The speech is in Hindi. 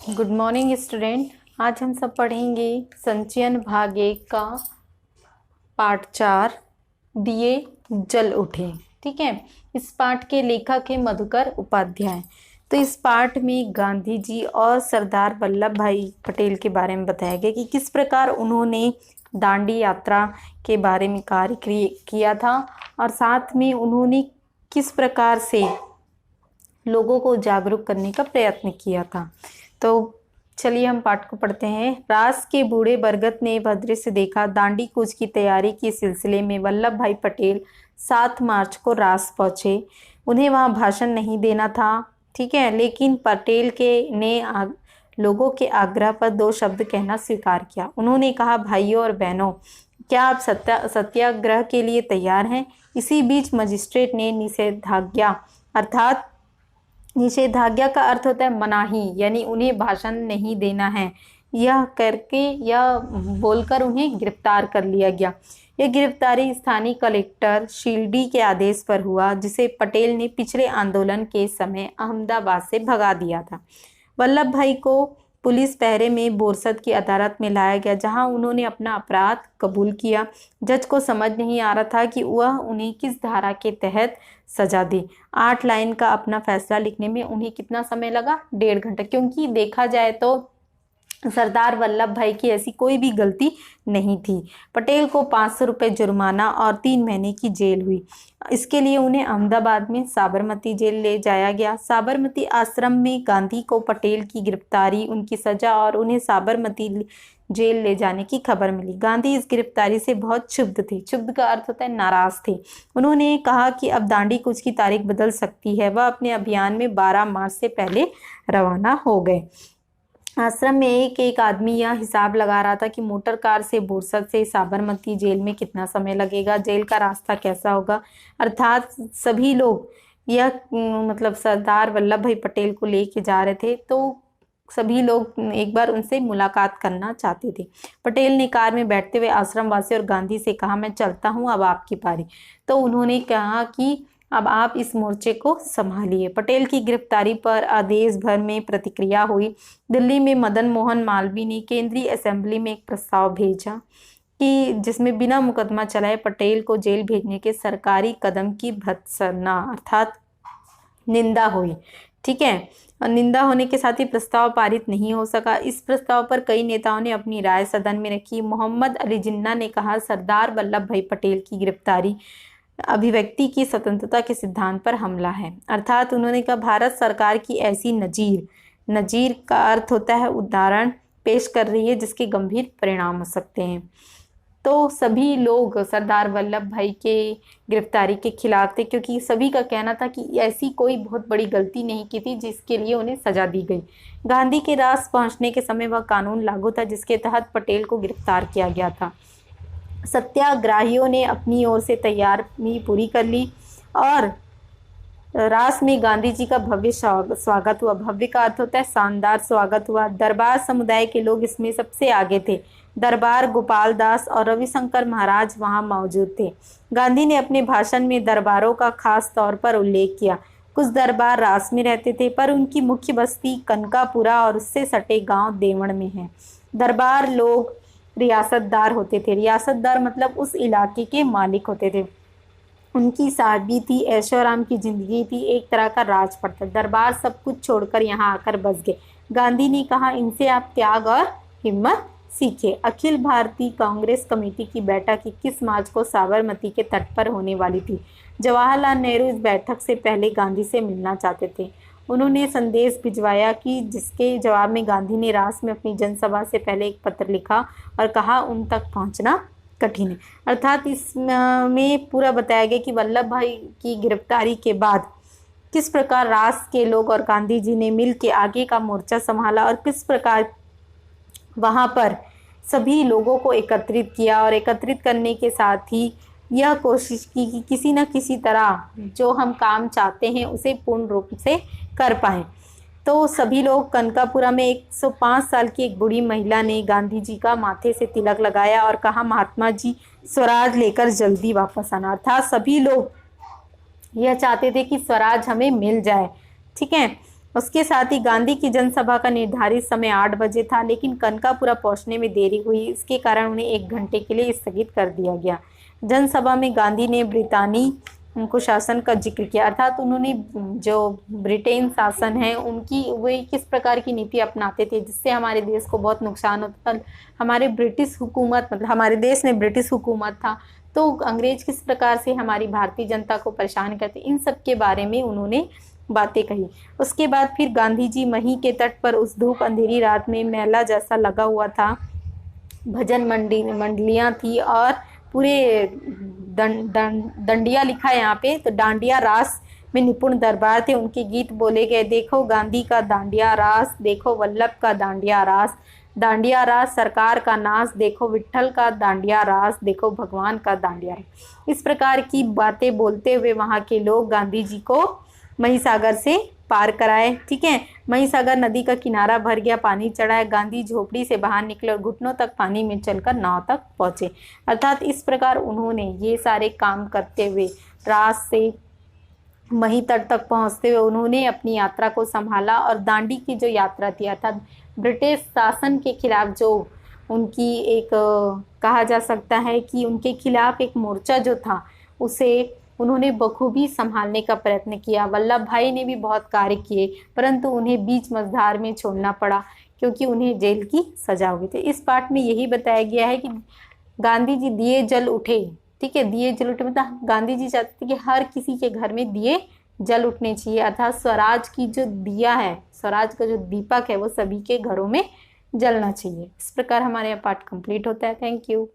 Good morning student. आज हम सब पढ़ेंगे संचयन भाग 1 का पाठ 4 दिए जल उठे। ठीक है, इस पाठ के लेखक है मधुकर उपाध्याय। तो इस पाठ में गांधी जी और सरदार वल्लभ भाई पटेल के बारे में बताया गया कि किस प्रकार उन्होंने दांडी यात्रा के बारे में कार्य किया था और साथ में उन्होंने किस प्रकार से लोगों को जागरूक करने का प्रयत्न किया था। तो चलिए हम पाठ को पढ़ते हैं। रास के बूढ़े बरगद ने वह दृश्य देखा। दांडी कूच की तैयारी के सिलसिले में वल्लभ भाई पटेल 7 मार्च को रास पहुंचे। उन्हें वहां भाषण नहीं देना था, ठीक है, लेकिन पटेल ने लोगों के आग्रह पर 2 शब्द कहना स्वीकार किया। उन्होंने कहा, भाइयों और बहनों, क्या आप सत्याग्रह के लिए तैयार हैं? इसी बीच मजिस्ट्रेट ने निषेधाज्ञा अर्थात निषेधाज्ञा का अर्थ होता है मनाही, यानी उन्हें भाषण नहीं देना है, यह बोलकर उन्हें गिरफ्तार कर लिया गया। यह गिरफ्तारी स्थानीय कलेक्टर शिल्डी के आदेश पर हुआ, जिसे पटेल ने पिछले आंदोलन के समय अहमदाबाद से भगा दिया था। वल्लभ भाई को पुलिस पहरे में बोरसद की अदालत में लाया गया, जहां उन्होंने अपना अपराध कबूल किया। जज को समझ नहीं आ रहा था कि वह उन्हें किस धारा के तहत सजा दे। 8 लाइन का अपना फैसला लिखने में उन्हें कितना समय लगा? 1.5 घंटा, क्योंकि देखा जाए तो सरदार वल्लभ भाई की ऐसी कोई भी गलती नहीं थी। पटेल को 500 रुपये जुर्माना और 3 महीने की जेल हुई। इसके लिए उन्हें अहमदाबाद में साबरमती जेल ले जाया गया। साबरमती आश्रम में गांधी को पटेल की गिरफ्तारी, उनकी सजा और उन्हें साबरमती जेल ले जाने की खबर मिली। गांधी इस गिरफ्तारी से बहुत क्षुब्ध थे। क्षुब्ध का अर्थ होता है नाराज थे। उन्होंने कहा कि अब दांडी कूच की तारीख बदल सकती है। वह अपने अभियान में 12 मार्च से पहले रवाना हो गए। आश्रम में एक आदमी यह हिसाब लगा रहा था कि मोटर कार से बोरसद से साबरमती जेल में कितना समय लगेगा, जेल का रास्ता कैसा होगा। अर्थात सभी लोग सरदार वल्लभ भाई पटेल को लेके जा रहे थे, तो सभी लोग एक बार उनसे मुलाकात करना चाहते थे। पटेल ने कार में बैठते हुए आश्रम वासी और गांधी से कहा, मैं चलता हूँ, अब आपकी पारी। तो उन्होंने कहा कि अब आप इस मोर्चे को संभालिए। पटेल की गिरफ्तारी पर देश भर में प्रतिक्रिया हुई। दिल्ली में मदन मोहन मालवीय ने केंद्रीय असेंबली में एक प्रस्ताव भेजा कि जिसमें बिना मुकदमा चलाए पटेल को जेल भेजने के सरकारी कदम की भर्त्सना अर्थात निंदा हुई। ठीक है, और निंदा होने के साथ ही प्रस्ताव पारित नहीं हो सका। इस प्रस्ताव पर कई नेताओं ने अपनी राय सदन में रखी। मोहम्मद अली जिन्ना ने कहा, सरदार वल्लभ भाई पटेल की गिरफ्तारी अभिव्यक्ति की स्वतंत्रता के सिद्धांत पर हमला है। अर्थात उन्होंने कहा, भारत सरकार की ऐसी नजीर का अर्थ होता है उदाहरण पेश कर रही है जिसके गंभीर परिणाम हो सकते हैं। तो सभी लोग सरदार वल्लभ भाई के गिरफ्तारी के खिलाफ थे, क्योंकि सभी का कहना था कि ऐसी कोई बहुत बड़ी गलती नहीं की थी जिसके लिए उन्हें सजा दी गई। गांधी के रास पहुंचने के समय वह कानून लागू था जिसके तहत पटेल को गिरफ्तार किया गया था। सत्याग्रहियों ने अपनी ओर से तैयारी पूरी कर ली और रास में गांधी जी का भव्य स्वागत हुआ। भव्य का अर्थ होता है शानदार स्वागत हुआ। दरबार समुदाय के लोग इसमें सबसे आगे थे। दरबार गोपाल दास और रविशंकर महाराज वहां मौजूद थे। गांधी ने अपने भाषण में दरबारों का खास तौर पर उल्लेख किया। कुछ दरबार रास में रहते थे, पर उनकी मुख्य बस्ती कनकापुरा और उससे सटे गांव देवण में है। दरबार लोग रियासतदार होते थे। रियासतदार मतलब उस इलाके के मालिक होते थे। उनकी सादगी थी, ऐशोआराम की जिंदगी थी, एक तरह का राज पड़ता। दरबार सब कुछ छोड़कर यहाँ आकर बस गए। गांधी ने कहा, इनसे आप त्याग और हिम्मत सीखे। अखिल भारतीय कांग्रेस कमेटी की बैठक 21 मार्च को साबरमती के तट पर होने वाली थी। जवाहरलाल नेहरू इस बैठक से पहले गांधी से मिलना चाहते थे। उन्होंने संदेश भिजवाया कि जिसके जवाब में गांधी ने रास में अपनी जनसभा से पहले एक पत्र लिखा और कहा, उन तक पहुंचना कठिन है। अर्थात इसमें पूरा बताया गया कि वल्लभ भाई की गिरफ्तारी के बाद किस प्रकार रास के लोग और गांधी जी ने मिल के आगे का मोर्चा संभाला और किस प्रकार वहां पर सभी लोगों को एकत्रित किया और एकत्रित करने के साथ ही यह कोशिश की कि किसी न किसी तरह जो हम काम चाहते हैं उसे पूर्ण रूप से कर पाएं। तो सभी लोग कनकापुरा में 105 साल की एक बूढ़ी महिला ने गांधी जी का माथे से तिलक लगाया और कहा, महात्मा जी, स्वराज लेकर जल्दी वापस आना। अर्थात सभी लोग यह चाहते थे कि स्वराज हमें मिल जाए। ठीक है, उसके साथ ही गांधी की जनसभा का निर्धारित समय 8 बजे था, लेकिन कनकापुरा पहुंचने में देरी हुई। इसके कारण उन्हें 1 घंटे के लिए स्थगित कर दिया गया। जनसभा में गांधी ने ब्रितानी कुशासन का जिक्र किया, अर्थात उन्होंने जो ब्रिटेन शासन है उनकी वे किस प्रकार की नीति अपनाते थे जिससे हमारे देश को बहुत नुकसान होता था। हमारे ब्रिटिश हुकूमत, मतलब हमारे देश में ब्रिटिश हुकूमत था, तो अंग्रेज किस प्रकार से हमारी भारतीय जनता को परेशान करते, इन सब के बारे में उन्होंने बातें कही। उसके बाद फिर गांधी जी मही के तट पर उस धूप अंधेरी रात में मेला जैसा लगा हुआ था, भजन मंडलियाँ थी और पूरे दंडिया लिखा है यहाँ पे, तो डांडिया रास में निपुण दरबार थे। उनके गीत बोले गए, देखो गांधी का दांडिया रास, देखो वल्लभ का दांडिया रास, दांडिया रास सरकार का नाश, देखो विट्ठल का दांडिया रास, देखो भगवान का दांडिया रास। इस प्रकार की बातें बोलते हुए वहाँ के लोग गांधी जी को महिसागर से पार कराए। ठीक है, महिसागर नदी का किनारा भर गया, पानी चढ़ा है। गांधी झोपड़ी से बाहर निकले और घुटनों तक पानी में चलकर नाव तक पहुंचे। अर्थात इस प्रकार उन्होंने ये सारे काम करते हुए रात से मही तट तक पहुंचते हुए उन्होंने अपनी यात्रा को संभाला। और दांडी की जो यात्रा थी, अर्थात ब्रिटिश शासन के खिलाफ जो उनकी एक कहा जा सकता है कि उनके खिलाफ एक मोर्चा जो था, उसे उन्होंने बखूबी संभालने का प्रयत्न किया। वल्लभ भाई ने भी बहुत कार्य किए, परंतु उन्हें बीच मझधार में छोड़ना पड़ा क्योंकि उन्हें जेल की सजा हुई थी। इस पाठ में यही बताया गया है कि गांधी जी दिए जल उठे। ठीक है, दिए जल उठे मतलब गांधी जी चाहते थे कि हर किसी के घर में दिए जल उठने चाहिए, अर्थात स्वराज की जो दिया है, स्वराज का जो दीपक है, वो सभी के घरों में जलना चाहिए। इस प्रकार हमारे यहाँ पाठ कंप्लीट होता है। Thank you.